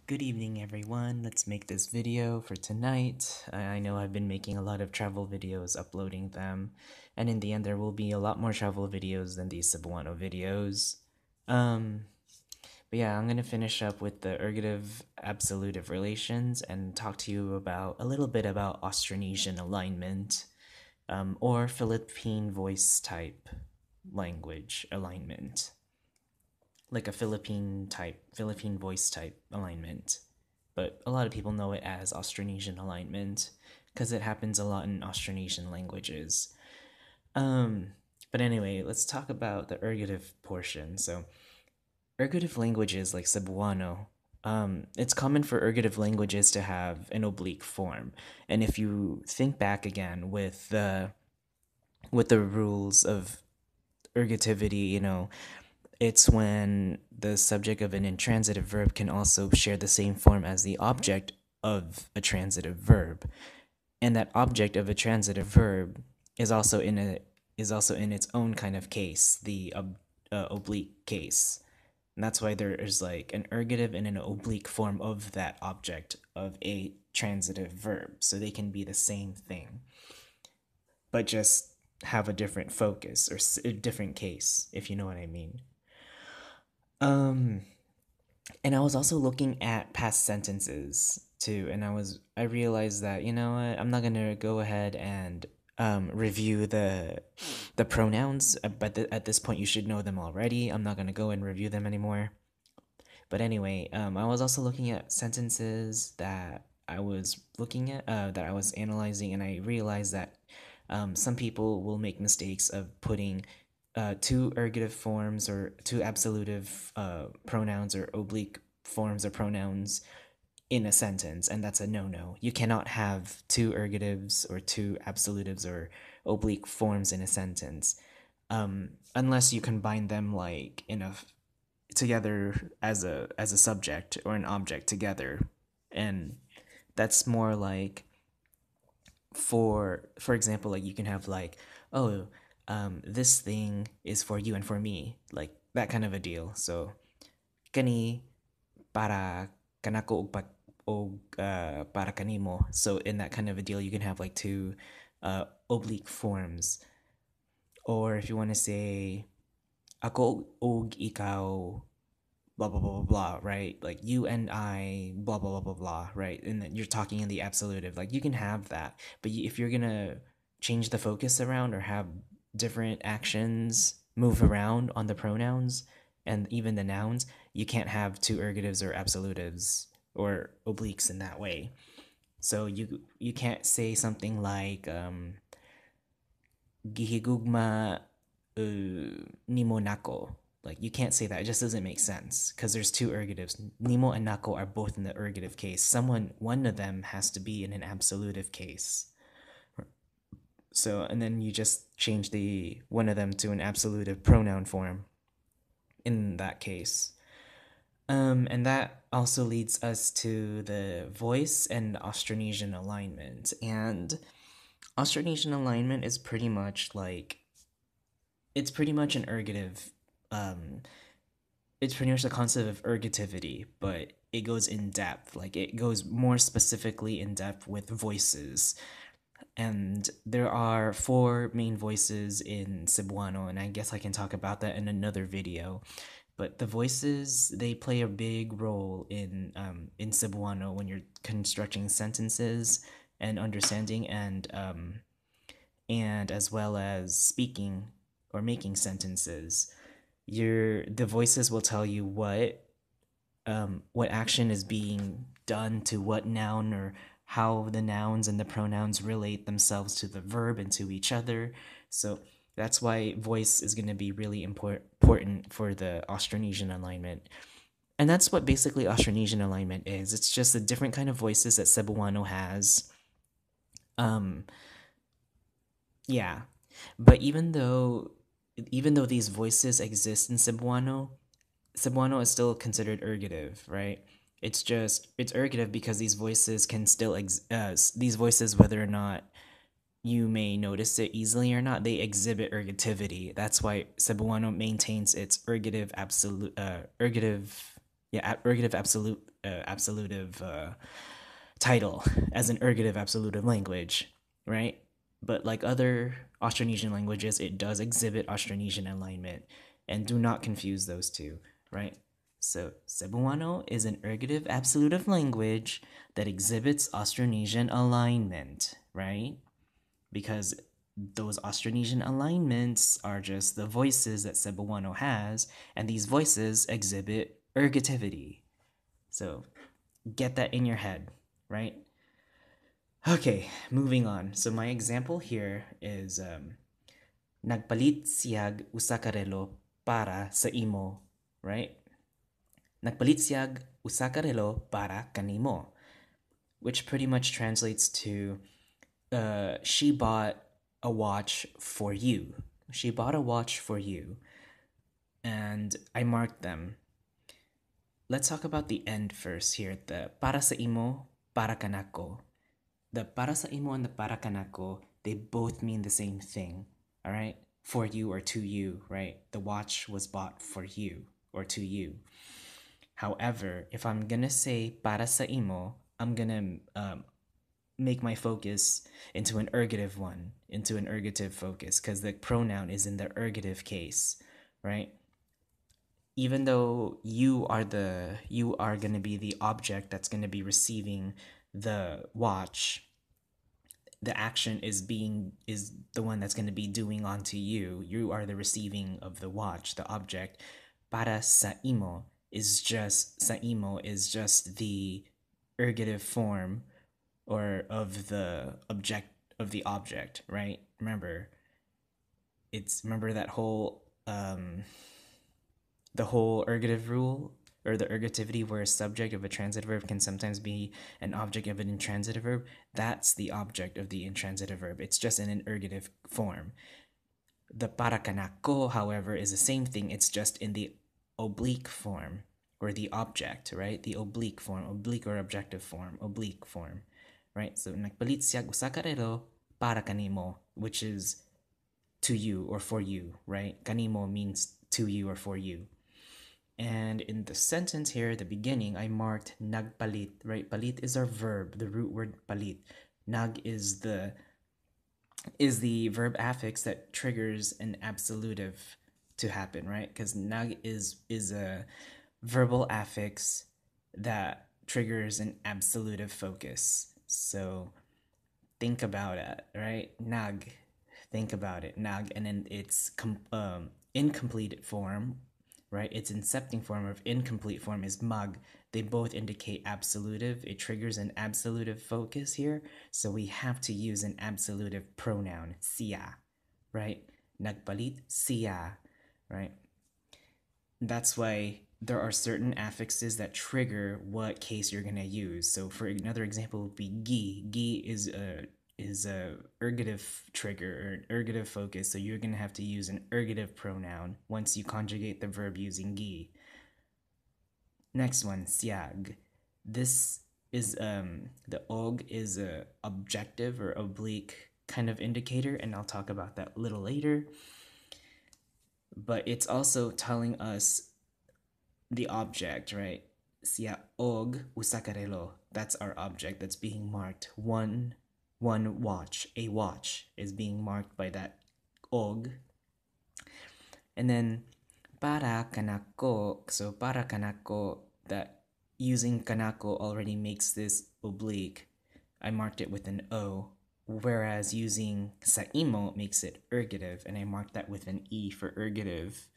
Good evening, everyone. Let's make this video for tonight. I know I've been making a lot of travel videos, uploading them, and in the end, there will be a lot more travel videos than these Cebuano videos. Um, but yeah, I'm gonna finish up with the ergative-absolutive relations and talk to you about a little bit about Austronesian alignment, or Philippine voice type language alignment, like a Philippine voice type alignment. But a lot of people know it as Austronesian alignment because it happens a lot in Austronesian languages. Um, but anyway, let's talk about the ergative portion. So, ergative languages like Cebuano, it's common for ergative languages to have an oblique form. And if you think back again with the rules of ergativity, it's when the subject of an intransitive verb can also share the same form as the object of a transitive verb, and that object of a transitive verb is also in its own kind of case, the oblique case. And that's why there is like an ergative and an oblique form of that object of a transitive verb, so they can be the same thing, but just have a different focus or a different case, if you know what I mean. Um, and I was also looking at past sentences too, and I realized that you know what, I'm not gonna go ahead and review the pronouns, but at this point you should know them already. I'm not gonna go and review them anymore. But anyway, I was also looking at sentences that I was analyzing, and I realized that some people will make mistakes of putting two ergative forms or two absolutive pronouns or oblique forms of pronouns in a sentence, and that's a no-no. You cannot have two ergatives or two absolutives or oblique forms in a sentence, unless you combine them like together as a subject or an object together, and that's more like for example, like you can have like, oh, this thing is for you and for me, like that kind of a deal. So kani para kanako og para kanimo. So in that kind of a deal, you can have like two oblique forms. Or if you want to say ako og ikaw, blah blah blah blah blah, right? Like you and I, blah blah blah blah blah, right? And then you're talking in the absolutive. Like you can have that, but if you're gonna change the focus around or have different actions move around on the pronouns and even the nouns, you can't have two ergatives or absolutives or obliques in that way. So you can't say something like gihigugma nimo nako. Like you can't say that. It just doesn't make sense because there's two ergatives. Nimo and nako are both in the ergative case. One of them has to be in an absolutive case. So and then you just change the one of them to an absolutive pronoun form in that case. And that also leads us to the voice and Austronesian alignment. And Austronesian alignment is pretty much like it's pretty much an ergative. It's pretty much the concept of ergativity, but it goes in depth. Like it goes more specifically in depth with voices. And there are four main voices in Cebuano, and I guess I can talk about that in another video. But the voices, they play a big role in Cebuano when you're constructing sentences and understanding and as well as speaking or making sentences. The voices will tell you what action is being done to what noun, or how the nouns and the pronouns relate themselves to the verb and to each other. So that's why voice is going to be really important for the Austronesian alignment. And that's what basically Austronesian alignment is. It's just a different kind of voices that Cebuano has. Um, yeah. But even though these voices exist in Cebuano is still considered ergative, right? It's ergative because these voices can still these voices, whether or not you may notice it easily or not, they exhibit ergativity. That's why Cebuano maintains its ergative Yeah, ergative absolutive title as an ergative absolutive language, right? But like other Austronesian languages, it does exhibit Austronesian alignment, and do not confuse those two, right? So Cebuano is an ergative absolutive language that exhibits Austronesian alignment, right? Because those Austronesian alignments are just the voices that Cebuano has, and these voices exhibit ergativity. So get that in your head, right? Okay, moving on. So my example here is nagpalit siyag usakarelo para sa imo, right? Nagpalit siyag usakarelo para kanimo, which pretty much translates to she bought a watch for you. She bought a watch for you, and I marked them. Let's talk about the end first here. The para sa imo, para kanako. The para sa imo and the para kanako, they both mean the same thing, all right? For you or to you, right? The watch was bought for you or to you. However, if I'm gonna say para sa imo, I'm gonna make my focus into an ergative one, into an ergative focus, because the pronoun is in the ergative case, right? Even though you are going to be the object that's going to be receiving the watch, the action is the one that's going to be doing onto you. You are the receiving of the watch, the object. Para sa imo is just the ergative form or of the object, right? Remember that whole the whole ergative rule, or the ergativity, where a subject of a transitive verb can sometimes be an object of an intransitive verb. That's the object of the intransitive verb. It's just in an ergative form. The para kanako, however, is the same thing. It's just in the oblique form, or the object, right? The oblique form, oblique or objective form, oblique form, right? So nagpalit siya usakarelo para kanimo, which is to you or for you, right? Kanimo means to you or for you. And in the sentence here, the beginning, I marked nagpalit, right? Palit is our verb, the root word palit. Nag is the verb affix that triggers an absolutive to happen, right? Because nag is a verbal affix that triggers an absolutive focus. So think about it, right? Nag, think about it. Nag, and then its incomplete form, right? Its incepting form of incomplete form is mag. They both indicate absolutive. It triggers an absolutive focus here. So we have to use an absolutive pronoun, siya, right? Nagpalit siya, right? That's why there are certain affixes that trigger what case you're gonna use. So for another example would be gi. Gi is a ergative trigger or an ergative focus, so you're gonna have to use an ergative pronoun once you conjugate the verb using gi. Next one, siag. This is the og is a objective or oblique kind of indicator, and I'll talk about that a little later. But it's also telling us the object, right? Siya og usakarelo. That's our object that's being marked. One watch, a watch, is being marked by that og. And then para kanako. So para kanako, that using kanako already makes this oblique. I marked it with an O. Whereas using saimo makes it ergative, and I marked that with an E for ergative.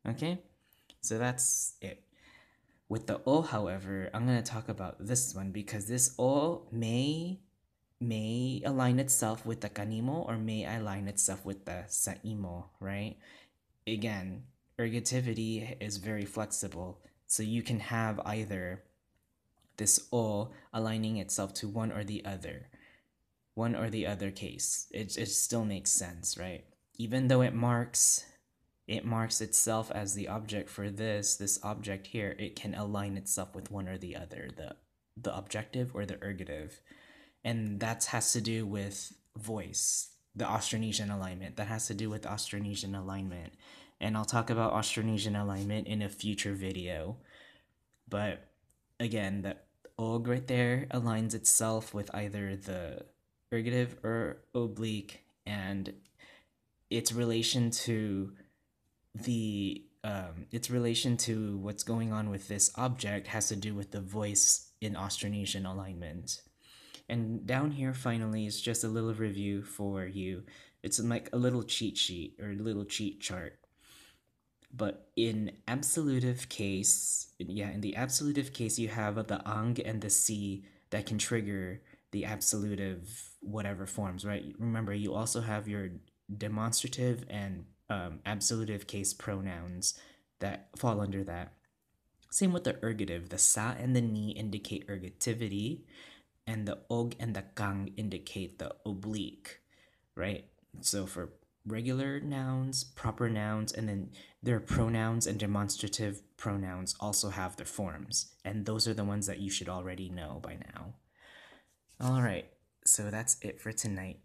Okay? So that's it. With the O, however, I'm going to talk about this one because this O may align itself with the kanimo or may align itself with the saimo, right? Again, ergativity is very flexible. So you can have either this O aligning itself to one or the other case. It still makes sense, right? Even though it marks itself as the object for this object here, it can align itself with one or the other, the objective or the ergative. And that has to do with voice, the Austronesian alignment. That has to do with Austronesian alignment. And I'll talk about Austronesian alignment in a future video. But again, the og right there aligns itself with either the ergative or oblique, and its relation to its relation to what's going on with this object has to do with the voice in Austronesian alignment. And down here, finally, is just a little review for you. It's like a little cheat sheet or a little cheat chart. But in absolutive case, in the absolutive case, you have the ang and the si that can trigger the absolutive whatever forms, right? Remember, you also have your demonstrative and absolutive case pronouns that fall under that. Same with the ergative. The sa and the ni indicate ergativity, and the og and the kang indicate the oblique, right? So for regular nouns, proper nouns, and then their pronouns and demonstrative pronouns also have their forms, and those are the ones that you should already know by now. All right, so that's it for tonight.